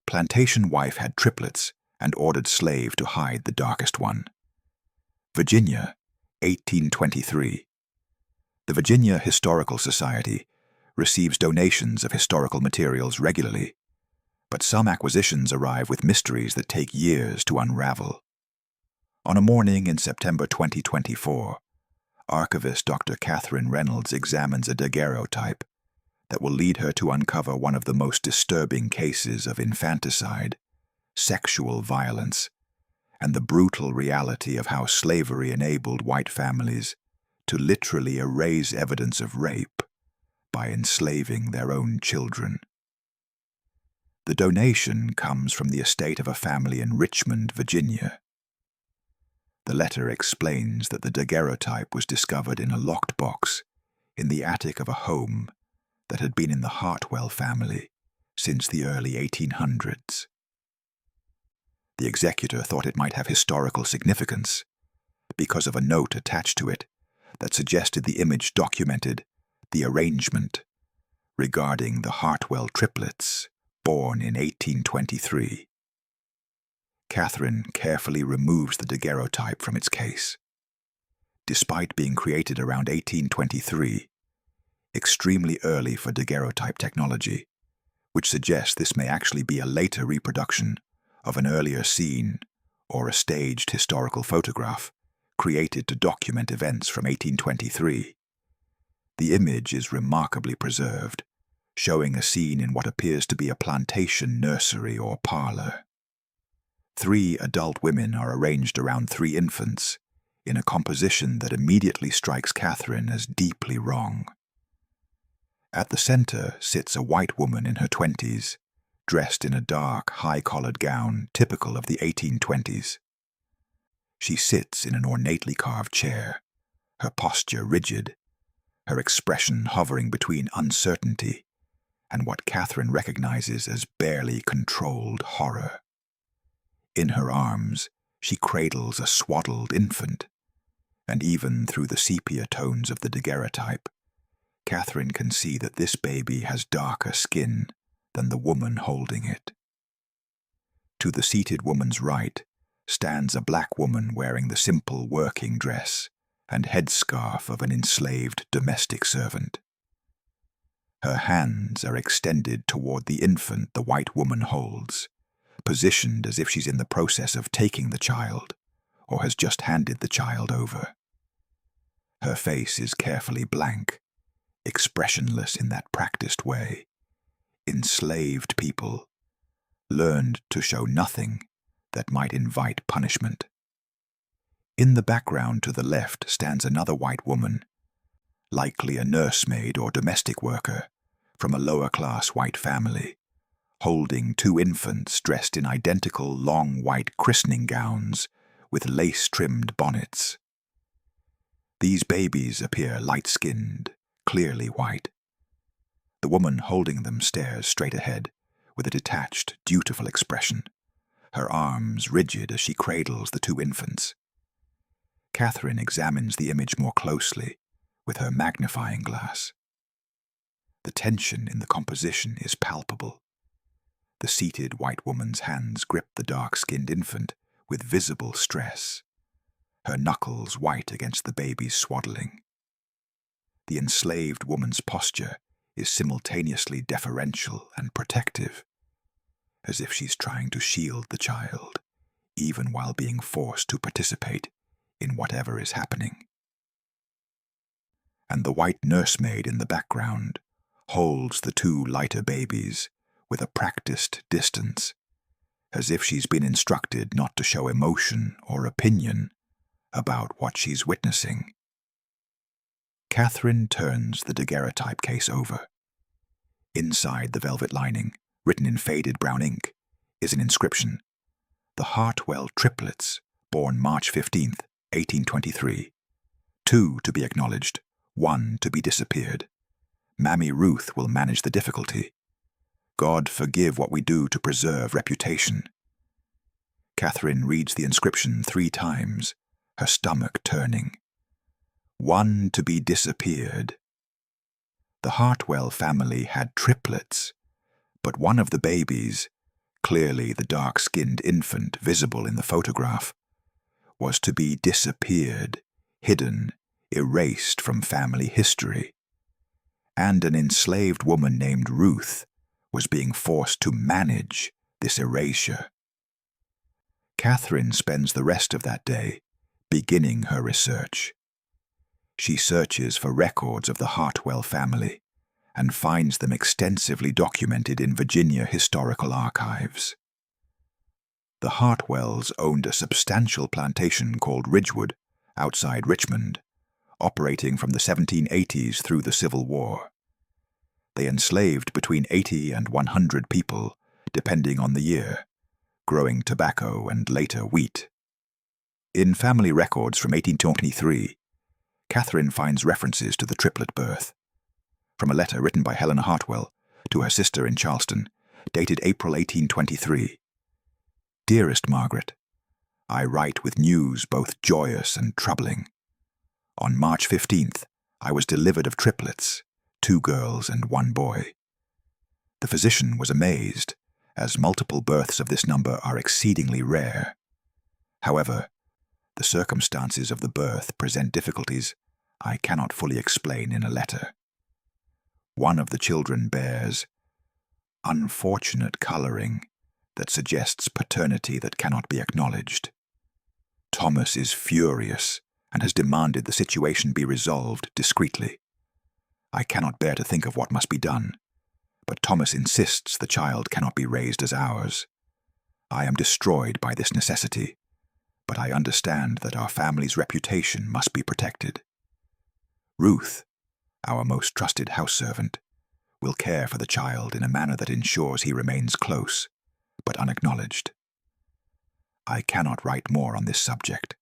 Plantation wife had triplets and ordered slave to hide the darkest one. Virginia, 1823. The Virginia Historical Society receives donations of historical materials regularly, but some acquisitions arrive with mysteries that take years to unravel. On a morning in September 2024, archivist Dr. Catherine Reynolds examines a daguerreotype that will lead her to uncover one of the most disturbing cases of infanticide, sexual violence, and the brutal reality of how slavery enabled white families to literally erase evidence of rape by enslaving their own children. The donation comes from the estate of a family in Richmond, Virginia. The letter explains that the daguerreotype was discovered in a locked box in the attic of a home that had been in the Hartwell family since the early 1800s. The executor thought it might have historical significance because of a note attached to it that suggested the image documented the arrangement regarding the Hartwell triplets born in 1823. Catherine carefully removes the daguerreotype from its case. Despite being created around 1823, extremely early for daguerreotype technology, which suggests this may actually be a later reproduction of an earlier scene or a staged historical photograph created to document events from 1823. The image is remarkably preserved, showing a scene in what appears to be a plantation nursery or parlor. 3 adult women are arranged around 3 infants in a composition that immediately strikes Catherine as deeply wrong. At the center sits a white woman in her 20s, dressed in a dark, high-collared gown typical of the 1820s. She sits in an ornately carved chair, her posture rigid, her expression hovering between uncertainty and what Catherine recognizes as barely controlled horror. In her arms, she cradles a swaddled infant, and even through the sepia tones of the daguerreotype, Catherine can see that this baby has darker skin than the woman holding it. To the seated woman's right stands a black woman wearing the simple working dress and headscarf of an enslaved domestic servant. Her hands are extended toward the infant the white woman holds, positioned as if she's in the process of taking the child or has just handed the child over. Her face is carefully blank, expressionless in that practiced way. Enslaved people learned to show nothing that might invite punishment. In the background to the left stands another white woman, likely a nursemaid or domestic worker from a lower-class white family, holding 2 infants dressed in identical long white christening gowns with lace-trimmed bonnets. These babies appear light-skinned, clearly white. The woman holding them stares straight ahead with a detached, dutiful expression, her arms rigid as she cradles the 2 infants. Catherine examines the image more closely with her magnifying glass. The tension in the composition is palpable. The seated white woman's hands grip the dark-skinned infant with visible stress, her knuckles white against the baby's swaddling. The enslaved woman's posture is simultaneously deferential and protective, as if she's trying to shield the child, even while being forced to participate in whatever is happening. And the white nursemaid in the background holds the 2 lighter babies with a practiced distance, as if she's been instructed not to show emotion or opinion about what she's witnessing. Catherine turns the daguerreotype case over. Inside the velvet lining, written in faded brown ink, is an inscription: "The Hartwell triplets, born March 15th, 1823. 2 to be acknowledged, 1 to be disappeared. Mammy Ruth will manage the difficulty. God forgive what we do to preserve reputation." Catherine reads the inscription 3 times, her stomach turning. 1 to be disappeared. The Hartwell family had triplets, but one of the babies, Clearly, the dark-skinned infant visible in the photograph was to be disappeared, hidden, erased from family history. And an enslaved woman named Ruth was being forced to manage this erasure. Catherine spends the rest of that day beginning her research. She searches for records of the Hartwell family and finds them extensively documented in Virginia historical archives. The Hartwells owned a substantial plantation called Ridgewood outside Richmond, operating from the 1780s through the Civil War. They enslaved between 80 and 100 people, depending on the year, growing tobacco and later wheat. In family records from 1823, Catherine finds references to the triplet birth. From a letter written by Helena Hartwell to her sister in Charleston, dated April 1823. Dearest Margaret, I write with news both joyous and troubling. On March 15th, I was delivered of triplets, 2 girls and 1 boy. The physician was amazed, as multiple births of this number are exceedingly rare. However, the circumstances of the birth present difficulties I cannot fully explain in a letter. One of the children bears unfortunate coloring that suggests paternity that cannot be acknowledged. Thomas is furious and has demanded the situation be resolved discreetly. I cannot bear to think of what must be done, but Thomas insists the child cannot be raised as ours. I am destroyed by this necessity, but I understand that our family's reputation must be protected. Ruth, our most trusted house servant, will care for the child in a manner that ensures he remains close, but unacknowledged. I cannot write more on this subject.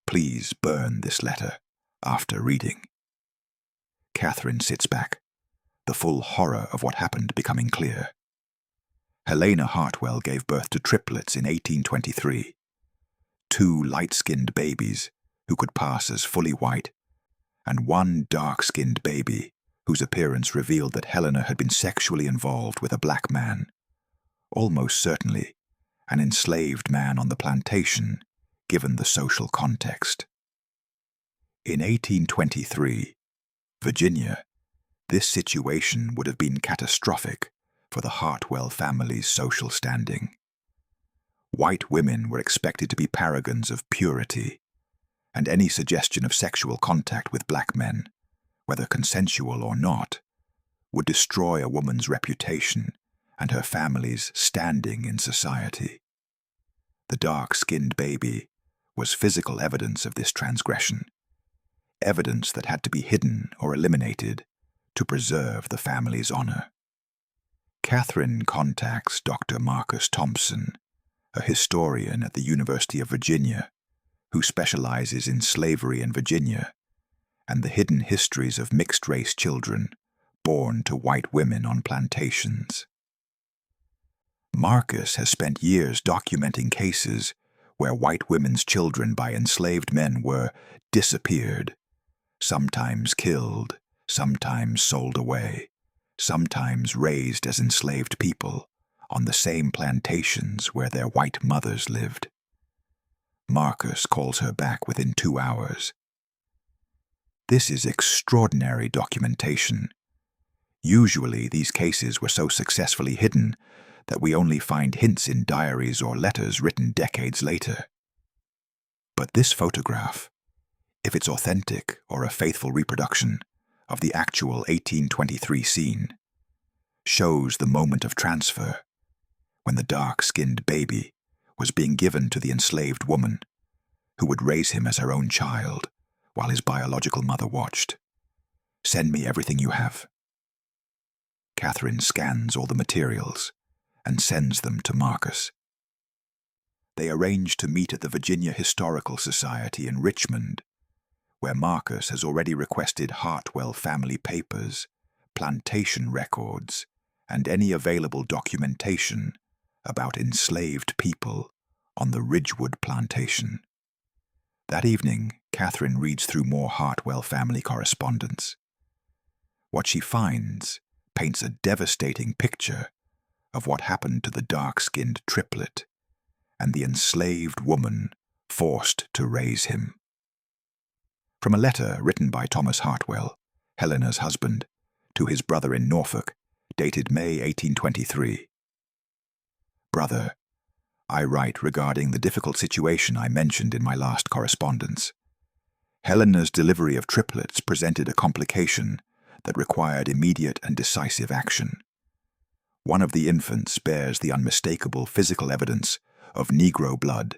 Please burn this letter after reading. Catherine sits back, the full horror of what happened becoming clear. Helena Hartwell gave birth to triplets in 1823. 2 light-skinned babies who could pass as fully white, and 1 dark-skinned baby whose appearance revealed that Helena had been sexually involved with a black man, almost certainly an enslaved man on the plantation, given the social context. In 1823, Virginia, this situation would have been catastrophic for the Hartwell family's social standing. White women were expected to be paragons of purity, and any suggestion of sexual contact with black men, whether consensual or not, would destroy a woman's reputation and her family's standing in society. The dark-skinned baby was physical evidence of this transgression, evidence that had to be hidden or eliminated to preserve the family's honor. Catherine contacts Dr. Marcus Thompson, a historian at the University of Virginia, who specializes in slavery in Virginia and the hidden histories of mixed-race children born to white women on plantations. Marcus has spent years documenting cases where white women's children by enslaved men were disappeared, sometimes killed, sometimes sold away, sometimes raised as enslaved people on the same plantations where their white mothers lived. Marcus calls her back within 2 hours. This is extraordinary documentation. Usually these cases were so successfully hidden that we only find hints in diaries or letters written decades later. But this photograph, if it's authentic or a faithful reproduction of the actual 1823 scene, shows the moment of transfer, when the dark-skinned baby was being given to the enslaved woman, who would raise him as her own child while his biological mother watched. Send me everything you have. Catherine scans all the materials and sends them to Marcus. They arrange to meet at the Virginia Historical Society in Richmond, where Marcus has already requested Hartwell family papers, plantation records, and any available documentation about enslaved people on the Ridgewood plantation. That evening, Catherine reads through more Hartwell family correspondence. What she finds paints a devastating picture of what happened to the dark-skinned triplet and the enslaved woman forced to raise him. From a letter written by Thomas Hartwell, Helena's husband, to his brother in Norfolk, dated May 1823. Brother, I write regarding the difficult situation I mentioned in my last correspondence. Helena's delivery of triplets presented a complication that required immediate and decisive action. One of the infants bears the unmistakable physical evidence of Negro blood,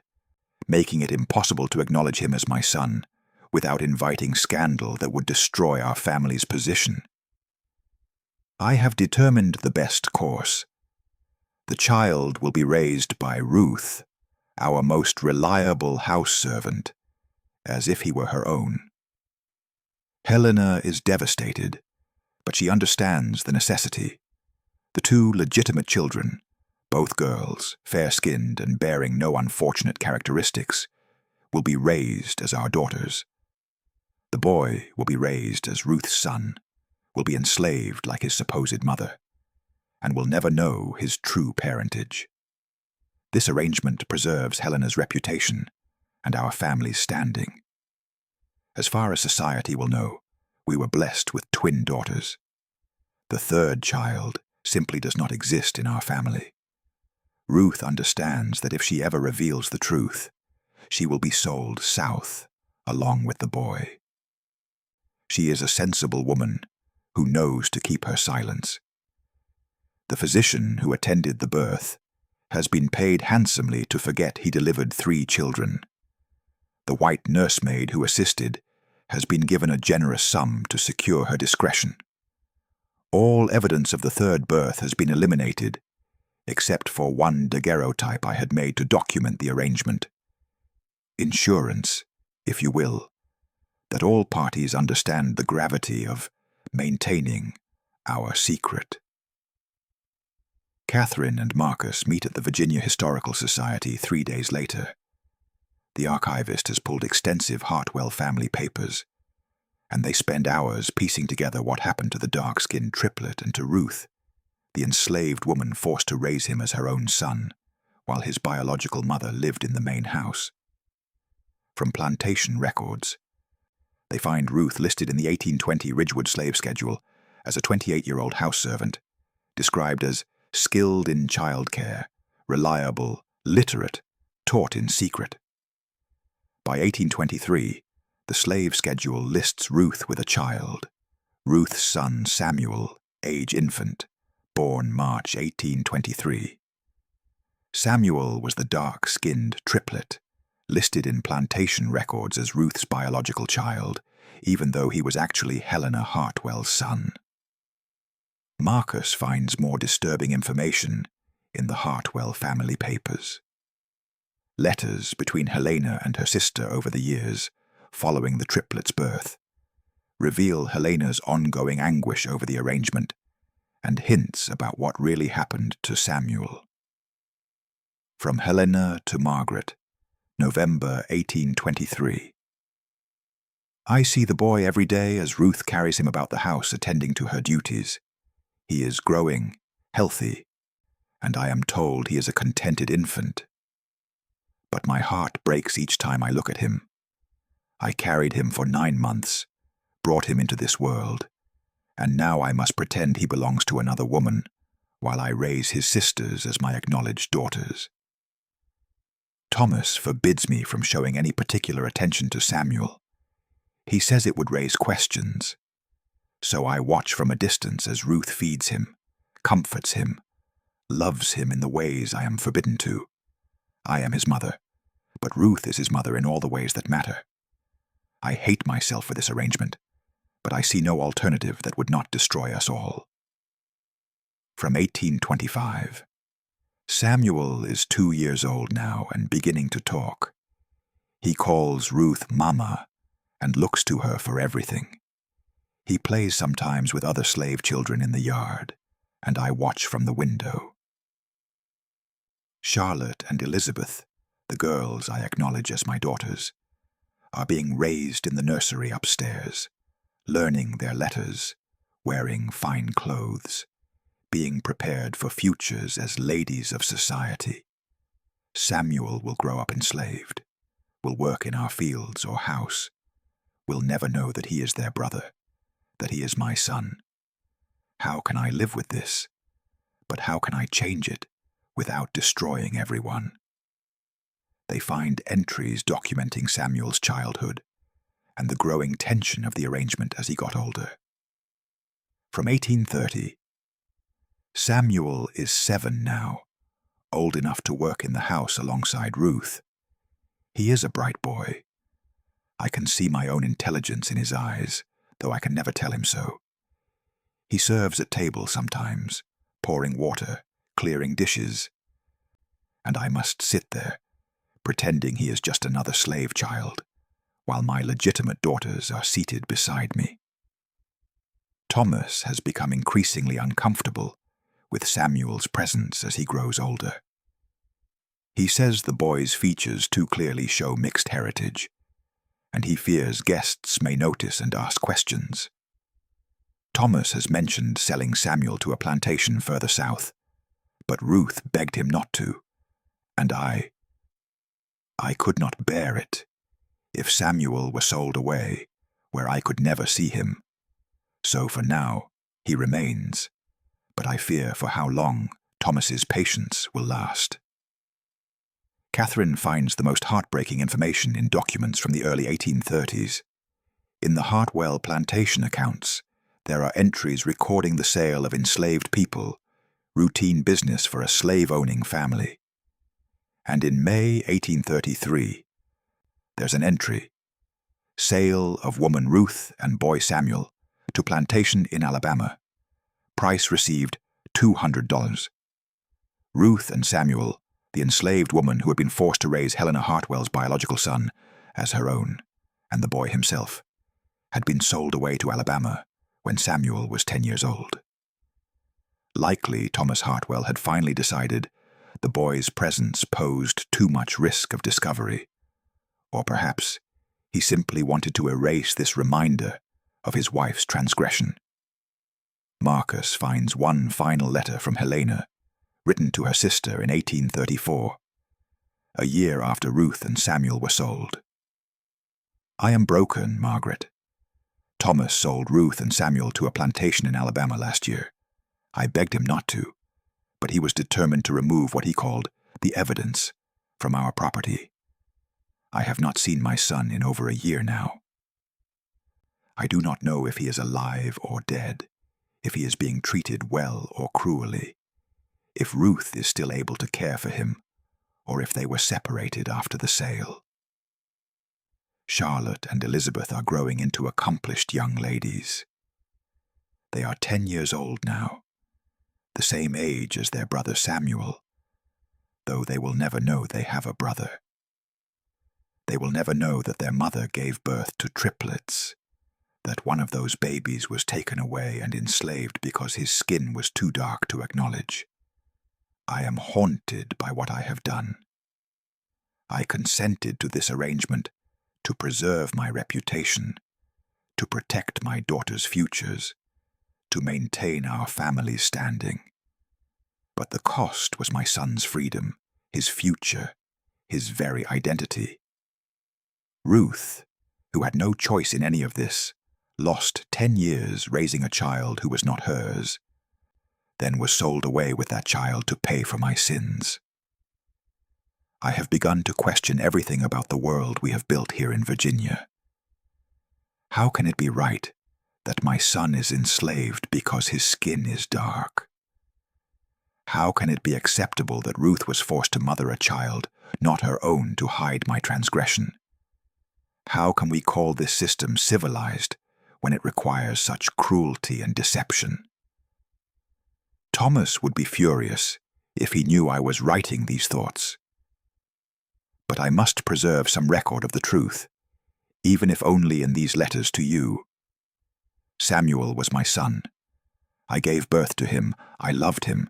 making it impossible to acknowledge him as my son without inviting scandal that would destroy our family's position. I have determined the best course. The child will be raised by Ruth, our most reliable house servant, as if he were her own. Helena is devastated, but she understands the necessity. The two legitimate children, both girls, fair-skinned and bearing no unfortunate characteristics, will be raised as our daughters. The boy will be raised as Ruth's son, will be enslaved like his supposed mother, and will never know his true parentage. This arrangement preserves Helena's reputation and our family's standing. As far as society will know, we were blessed with twin daughters. The third child simply does not exist in our family. Ruth understands that if she ever reveals the truth, she will be sold south along with the boy. She is a sensible woman who knows to keep her silence. The physician who attended the birth has been paid handsomely to forget he delivered 3 children. The white nursemaid who assisted has been given a generous sum to secure her discretion. All evidence of the third birth has been eliminated, except for one daguerreotype I had made to document the arrangement. Insurance, if you will, that all parties understand the gravity of maintaining our secret. Catherine and Marcus meet at the Virginia Historical Society 3 days later. The archivist has pulled extensive Hartwell family papers, and they spend hours piecing together what happened to the dark-skinned triplet and to Ruth, the enslaved woman forced to raise him as her own son, while his biological mother lived in the main house. From Plantation records, they find Ruth listed in the 1820 Ridgewood slave schedule as a 28-year-old house servant, described as skilled in childcare, reliable, literate, taught in secret. By 1823, the slave schedule lists Ruth with a child, Ruth's son Samuel, age infant, born March 1823. Samuel was the dark-skinned triplet, listed in Plantation records as Ruth's biological child, even though he was actually Helena Hartwell's son. Marcus finds more disturbing information in the Hartwell family papers. Letters between Helena and her sister over the years, following the triplets' birth, reveal Helena's ongoing anguish over the arrangement and hints about what really happened to Samuel. From Helena to Margaret, November 1823. I see the boy every day as Ruth carries him about the house attending to her duties. He is growing, healthy, and I am told he is a contented infant. But my heart breaks each time I look at him. I carried him for 9 months, brought him into this world, and now I must pretend he belongs to another woman, while I raise his sisters as my acknowledged daughters. Thomas forbids me from showing any particular attention to Samuel. He says it would raise questions. So I watch from a distance as Ruth feeds him, comforts him, loves him in the ways I am forbidden to. I am his mother, but Ruth is his mother in all the ways that matter. I hate myself for this arrangement, but I see no alternative that would not destroy us all. From 1825. Samuel is 2 years old now and beginning to talk. He calls Ruth Mama and looks to her for everything. He plays sometimes with other slave children in the yard, and I watch from the window. Charlotte and Elizabeth, the girls I acknowledge as my daughters, are being raised in the nursery upstairs, learning their letters, wearing fine clothes, being prepared for futures as ladies of society. Samuel will grow up enslaved, will work in our fields or house, will never know that he is their brother, that he is my son. How can I live with this? But how can I change it without destroying everyone? They find entries documenting Samuel's childhood and the growing tension of the arrangement as he got older. From 1830, Samuel is 7 now, old enough to work in the house alongside Ruth. He is a bright boy. I can see my own intelligence in his eyes, though I can never tell him so. He serves at table sometimes, pouring water, clearing dishes, and I must sit there, pretending he is just another slave child, while my legitimate daughters are seated beside me. Thomas has become increasingly uncomfortable with Samuel's presence as he grows older. He says the boy's features too clearly show mixed heritage, and he fears guests may notice and ask questions. Thomas has mentioned selling Samuel to a plantation further south, but Ruth begged him not to, and I could not bear it if Samuel were sold away where I could never see him. So for now, he remains, but I fear for how long Thomas's patience will last. Catherine finds the most heartbreaking information in documents from the early 1830s. In the Hartwell Plantation accounts, there are entries recording the sale of enslaved people, routine business for a slave-owning family. And in May 1833, there's an entry, sale of woman Ruth and boy Samuel to Plantation in Alabama. Price received $200. Ruth and Samuel, the enslaved woman who had been forced to raise Helena Hartwell's biological son as her own, and the boy himself, had been sold away to Alabama when Samuel was 10 years old. Likely Thomas Hartwell had finally decided the boy's presence posed too much risk of discovery, or perhaps he simply wanted to erase this reminder of his wife's transgression. Marcus finds one final letter from Helena, written to her sister in 1834, a year after Ruth and Samuel were sold. I am broken, Margaret. Thomas sold Ruth and Samuel to a plantation in Alabama last year. I begged him not to, but he was determined to remove what he called the evidence from our property. I have not seen my son in over a year now. I do not know if he is alive or dead, if he is being treated well or cruelly, if Ruth is still able to care for him, or if they were separated after the sale. Charlotte and Elizabeth are growing into accomplished young ladies. They are 10 years old now, the same age as their brother Samuel, though they will never know they have a brother. They will never know that their mother gave birth to triplets, that one of those babies was taken away and enslaved because his skin was too dark to acknowledge. I am haunted by what I have done. I consented to this arrangement to preserve my reputation, to protect my daughter's futures, to maintain our family's standing. But the cost was my son's freedom, his future, his very identity. Ruth, who had no choice in any of this, lost 10 years raising a child who was not hers, then was sold away with that child to pay for my sins. I have begun to question everything about the world we have built here in Virginia. How can it be right that my son is enslaved because his skin is dark? How can it be acceptable that Ruth was forced to mother a child, not her own, to hide my transgression? How can we call this system civilized when it requires such cruelty and deception? Thomas would be furious if he knew I was writing these thoughts. But I must preserve some record of the truth, even if only in these letters to you. Samuel was my son. I gave birth to him, I loved him,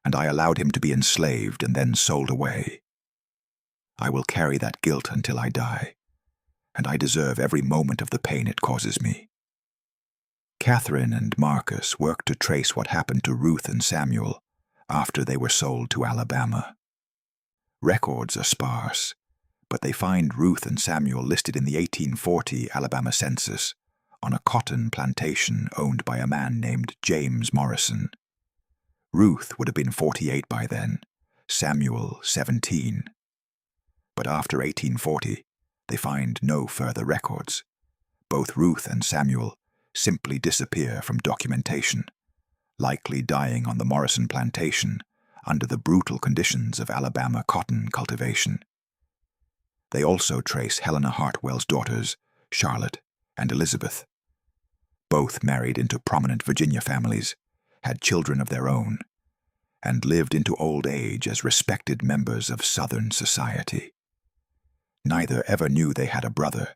and I allowed him to be enslaved and then sold away. I will carry that guilt until I die, and I deserve every moment of the pain it causes me. Catherine and Marcus worked to trace what happened to Ruth and Samuel after they were sold to Alabama. Records are sparse, but they find Ruth and Samuel listed in the 1840 Alabama census on a cotton plantation owned by a man named James Morrison. Ruth would have been 48 by then, Samuel 17. But after 1840, they find no further records. Both Ruth and Samuel simply disappear from documentation, likely dying on the Morrison plantation under the brutal conditions of Alabama cotton cultivation. They also trace Helena Hartwell's daughters, Charlotte and Elizabeth. Both married into prominent Virginia families, had children of their own, and lived into old age as respected members of Southern society. Neither ever knew they had a brother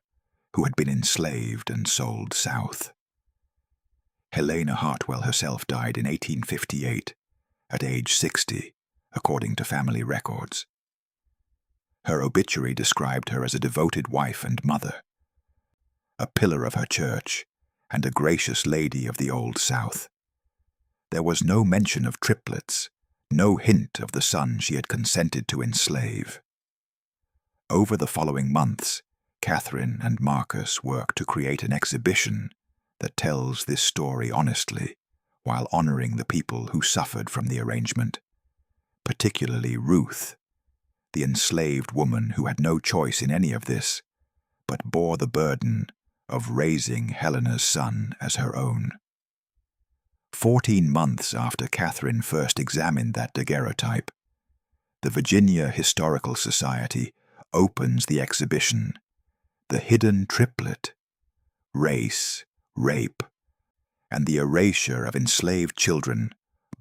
who had been enslaved and sold south. Helena Hartwell herself died in 1858, at age 60, according to family records. Her obituary described her as a devoted wife and mother, a pillar of her church, and a gracious lady of the Old South. There was no mention of triplets, no hint of the son she had consented to enslave. Over the following months, Catherine and Marcus worked to create an exhibition that tells this story honestly, while honoring the people who suffered from the arrangement, particularly Ruth, the enslaved woman who had no choice in any of this, but bore the burden of raising Helena's son as her own. 14 months after Catherine first examined that daguerreotype, the Virginia Historical Society opens the exhibition, The Hidden Triplet, Race, Rape, and the Erasure of Enslaved Children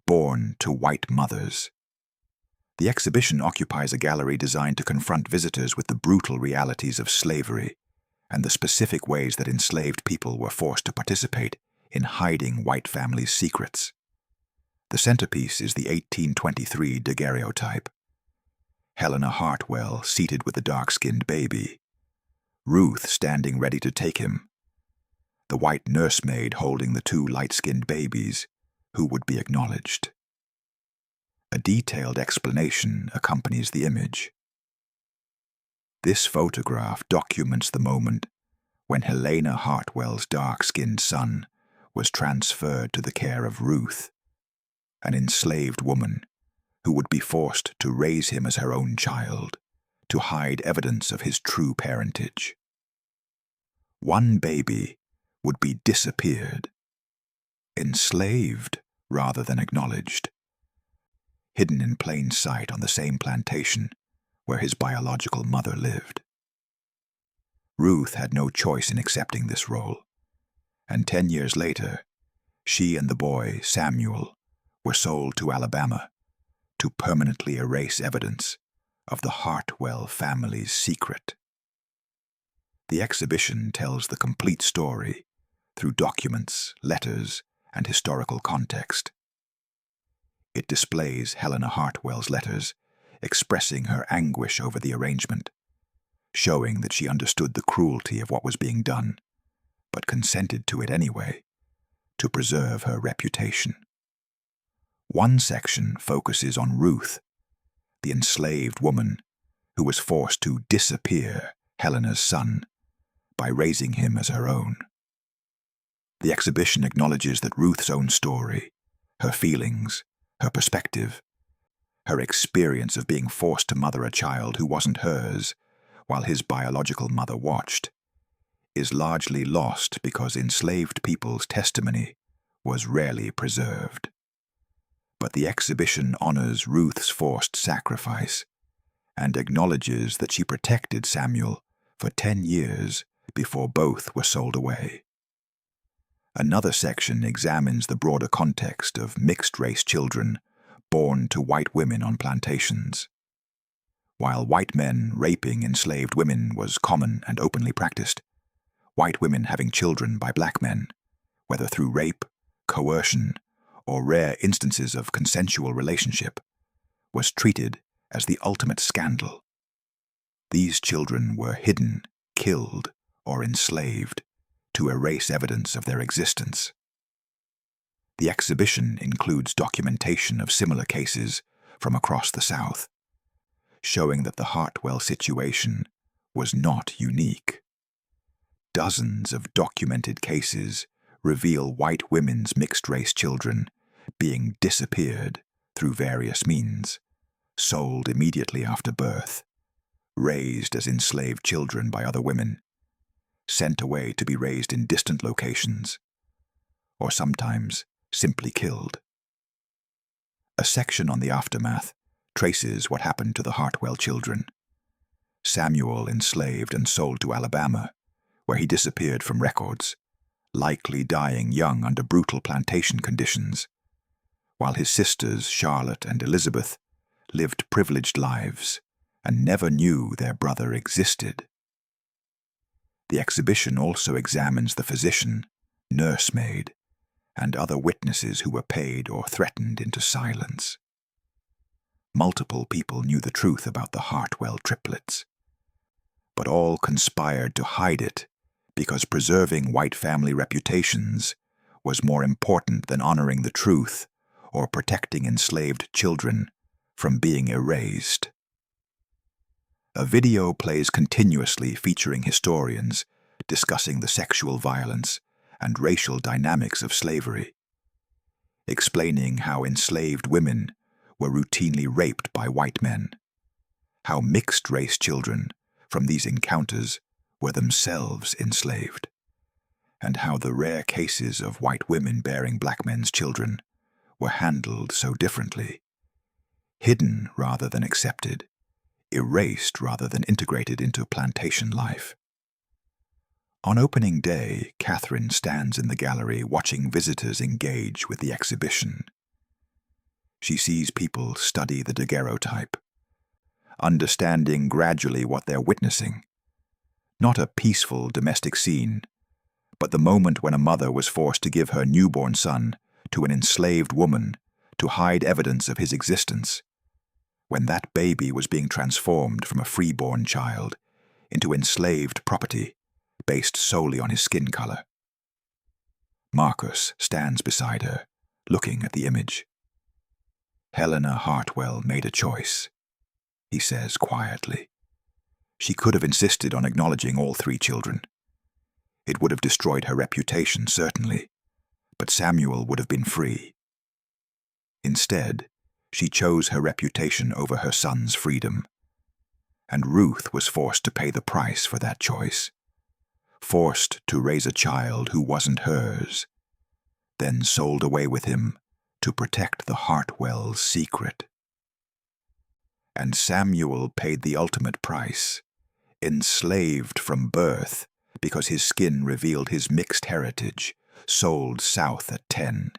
Born to White Mothers. The exhibition occupies a gallery designed to confront visitors with the brutal realities of slavery and the specific ways that enslaved people were forced to participate in hiding white families' secrets. The centerpiece is the 1823 daguerreotype. Helena Hartwell seated with the dark-skinned baby, Ruth standing ready to take him, the white nursemaid holding the two light-skinned babies who would be acknowledged. A detailed explanation accompanies the image. This photograph documents the moment when Helena Hartwell's dark-skinned son was transferred to the care of Ruth, an enslaved woman who would be forced to raise him as her own child, to hide evidence of his true parentage. One baby would be disappeared, enslaved rather than acknowledged, hidden in plain sight on the same plantation where his biological mother lived. Ruth had no choice in accepting this role, and 10 years later, she and the boy, Samuel, were sold to Alabama to permanently erase evidence of the Hartwell family's secret. The exhibition tells the complete story through documents, letters, and historical context. It displays Helena Hartwell's letters expressing her anguish over the arrangement, showing that she understood the cruelty of what was being done, but consented to it anyway, to preserve her reputation. One section focuses on Ruth, the enslaved woman who was forced to disappear Helena's son by raising him as her own. The exhibition acknowledges that Ruth's own story, her feelings, her perspective, her experience of being forced to mother a child who wasn't hers while his biological mother watched, is largely lost because enslaved people's testimony was rarely preserved. But the exhibition honors Ruth's forced sacrifice and acknowledges that she protected Samuel for 10 years before both were sold away. Another section examines the broader context of mixed-race children born to white women on plantations. While white men raping enslaved women was common and openly practiced, white women having children by black men, whether through rape, coercion, or rare instances of consensual relationship, was treated as the ultimate scandal. These children were hidden, killed, or enslaved to erase evidence of their existence. The exhibition includes documentation of similar cases from across the South, showing that the Hartwell situation was not unique. Dozens of documented cases reveal white women's mixed-race children being disappeared through various means, sold immediately after birth, raised as enslaved children by other women, sent away to be raised in distant locations, or sometimes simply killed. A section on the aftermath traces what happened to the Hartwell children. Samuel enslaved and sold to Alabama, where he disappeared from records, likely dying young under brutal plantation conditions, while his sisters Charlotte and Elizabeth lived privileged lives and never knew their brother existed. The exhibition also examines the physician, nursemaid, and other witnesses who were paid or threatened into silence. Multiple people knew the truth about the Hartwell triplets, but all conspired to hide it because preserving white family reputations was more important than honoring the truth or protecting enslaved children from being erased. A video plays continuously featuring historians discussing the sexual violence and racial dynamics of slavery, explaining how enslaved women were routinely raped by white men, how mixed-race children from these encounters were themselves enslaved, and how the rare cases of white women bearing black men's children were handled so differently, hidden rather than accepted, erased rather than integrated into plantation life. On opening day, Catherine stands in the gallery watching visitors engage with the exhibition. She sees people study the daguerreotype, understanding gradually what they're witnessing. Not a peaceful domestic scene, but the moment when a mother was forced to give her newborn son to an enslaved woman to hide evidence of his existence, when that baby was being transformed from a freeborn child into enslaved property based solely on his skin color. Marcus stands beside her, looking at the image. Helena Hartwell made a choice, he says quietly. She could have insisted on acknowledging all three children. It would have destroyed her reputation, certainly, but Samuel would have been free. Instead, she chose her reputation over her son's freedom, and Ruth was forced to pay the price for that choice, forced to raise a child who wasn't hers, then sold away with him to protect the Hartwell's secret. And Samuel paid the ultimate price, enslaved from birth because his skin revealed his mixed heritage, sold south at 10,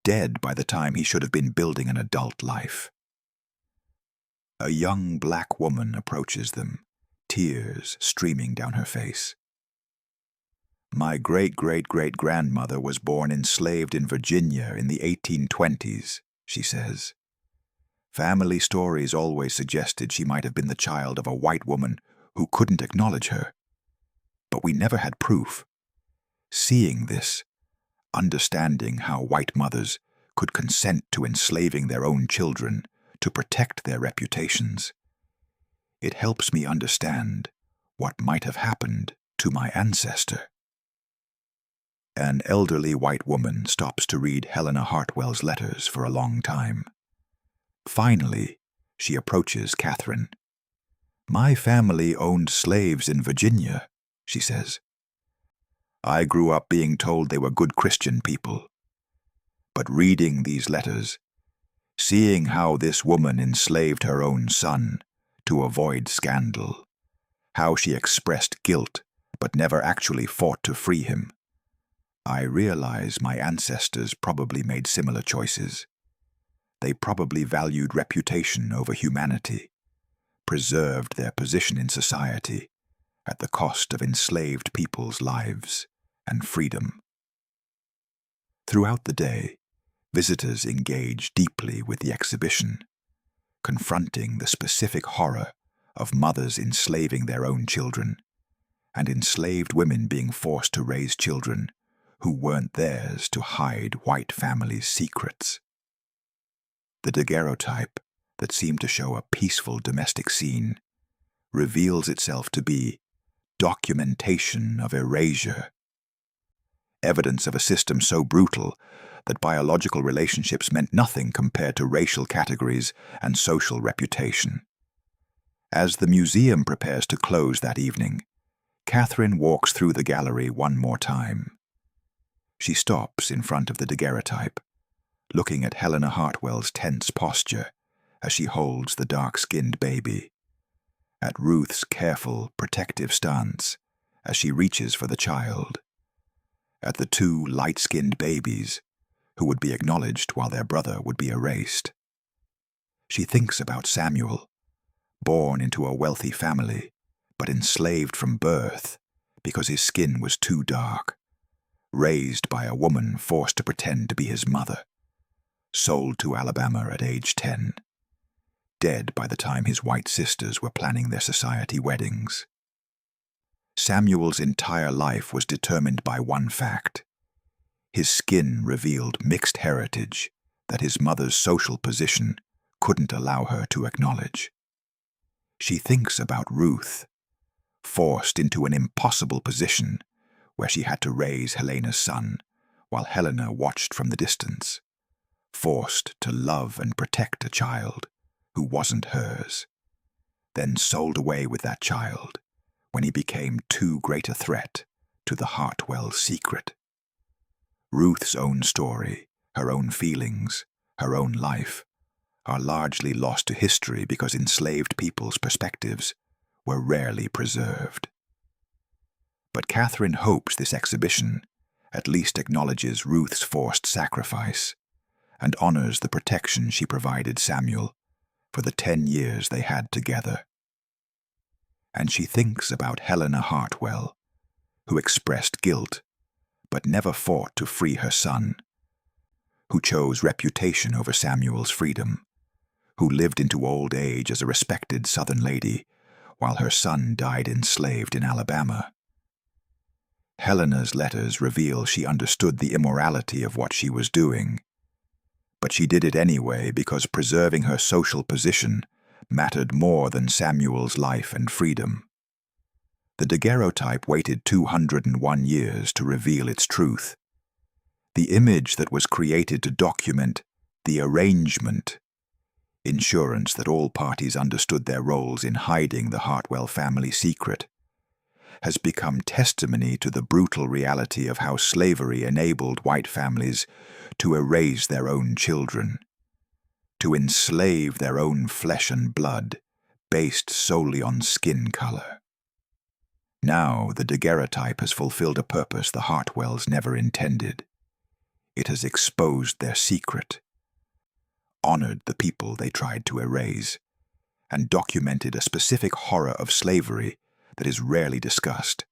dead by the time he should have been building an adult life. A young black woman approaches them, tears streaming down her face. My great-great-great-grandmother was born enslaved in Virginia in the 1820s, she says. Family stories always suggested she might have been the child of a white woman who couldn't acknowledge her. But we never had proof. Seeing this, understanding how white mothers could consent to enslaving their own children to protect their reputations, it helps me understand what might have happened to my ancestor. An elderly white woman stops to read Helena Hartwell's letters for a long time. Finally, she approaches Catherine. My family owned slaves in Virginia, she says. I grew up being told they were good Christian people. But reading these letters, seeing how this woman enslaved her own son to avoid scandal, how she expressed guilt but never actually fought to free him, I realize my ancestors probably made similar choices. They probably valued reputation over humanity, preserved their position in society at the cost of enslaved people's lives and freedom. Throughout the day, visitors engage deeply with the exhibition, confronting the specific horror of mothers enslaving their own children and enslaved women being forced to raise children who weren't theirs to hide white families' secrets. The daguerreotype, that seemed to show a peaceful domestic scene, reveals itself to be documentation of erasure, evidence of a system so brutal that biological relationships meant nothing compared to racial categories and social reputation. As the museum prepares to close that evening, Catherine walks through the gallery one more time. She stops in front of the daguerreotype, looking at Helena Hartwell's tense posture as she holds the dark-skinned baby, at Ruth's careful, protective stance as she reaches for the child, at the two light-skinned babies who would be acknowledged while their brother would be erased. She thinks about Samuel, born into a wealthy family, but enslaved from birth because his skin was too dark, raised by a woman forced to pretend to be his mother, sold to Alabama at age 10, dead by the time his white sisters were planning their society weddings. Samuel's entire life was determined by one fact. His skin revealed mixed heritage that his mother's social position couldn't allow her to acknowledge. She thinks about Ruth, forced into an impossible position where she had to raise Helena's son while Helena watched from the distance, forced to love and protect a child who wasn't hers, then sold away with that child when he became too great a threat to the Hartwell secret. Ruth's own story, her own feelings, her own life, are largely lost to history because enslaved people's perspectives were rarely preserved. But Catherine hopes this exhibition at least acknowledges Ruth's forced sacrifice and honors the protection she provided Samuel for the 10 years they had together. And she thinks about Helena Hartwell, who expressed guilt but never fought to free her son, who chose reputation over Samuel's freedom, who lived into old age as a respected Southern lady while her son died enslaved in Alabama. Helena's letters reveal she understood the immorality of what she was doing, but she did it anyway because preserving her social position mattered more than Samuel's life and freedom. The daguerreotype waited 201 years to reveal its truth. The image that was created to document the arrangement, insurance that all parties understood their roles in hiding the Hartwell family secret, has become testimony to the brutal reality of how slavery enabled white families to erase their own children, to enslave their own flesh and blood, based solely on skin color. Now the daguerreotype has fulfilled a purpose the Hartwells never intended. It has exposed their secret, honored the people they tried to erase, and documented a specific horror of slavery that is rarely discussed: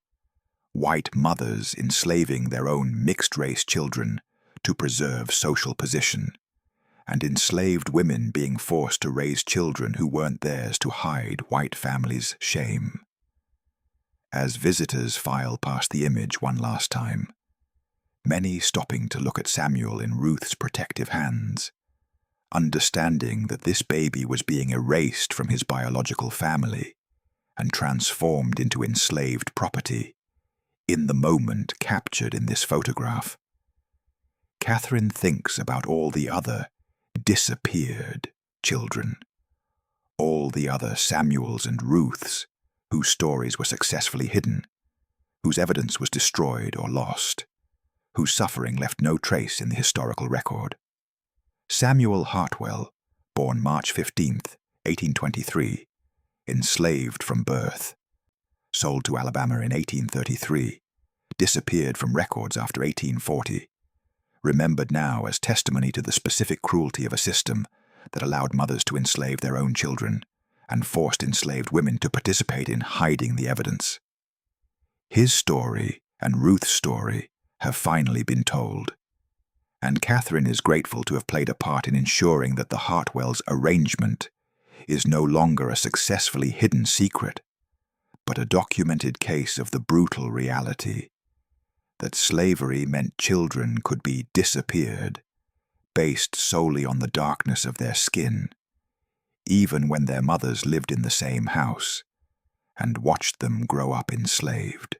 white mothers enslaving their own mixed-race children to preserve social position, and enslaved women being forced to raise children who weren't theirs to hide white families' shame. As visitors file past the image one last time, many stopping to look at Samuel in Ruth's protective hands, understanding that this baby was being erased from his biological family and transformed into enslaved property, in the moment captured in this photograph. Catherine thinks about all the other disappeared children, all the other Samuels and Ruths whose stories were successfully hidden, whose evidence was destroyed or lost, whose suffering left no trace in the historical record. Samuel Hartwell, born March 15, 1823, enslaved from birth, sold to Alabama in 1833, disappeared from records after 1840, remembered now as testimony to the specific cruelty of a system that allowed mothers to enslave their own children and forced enslaved women to participate in hiding the evidence. His story and Ruth's story have finally been told, and Catherine is grateful to have played a part in ensuring that the Hartwells' arrangement is no longer a successfully hidden secret, but a documented case of the brutal reality that slavery meant children could be disappeared, based solely on the darkness of their skin, even when their mothers lived in the same house, and watched them grow up enslaved.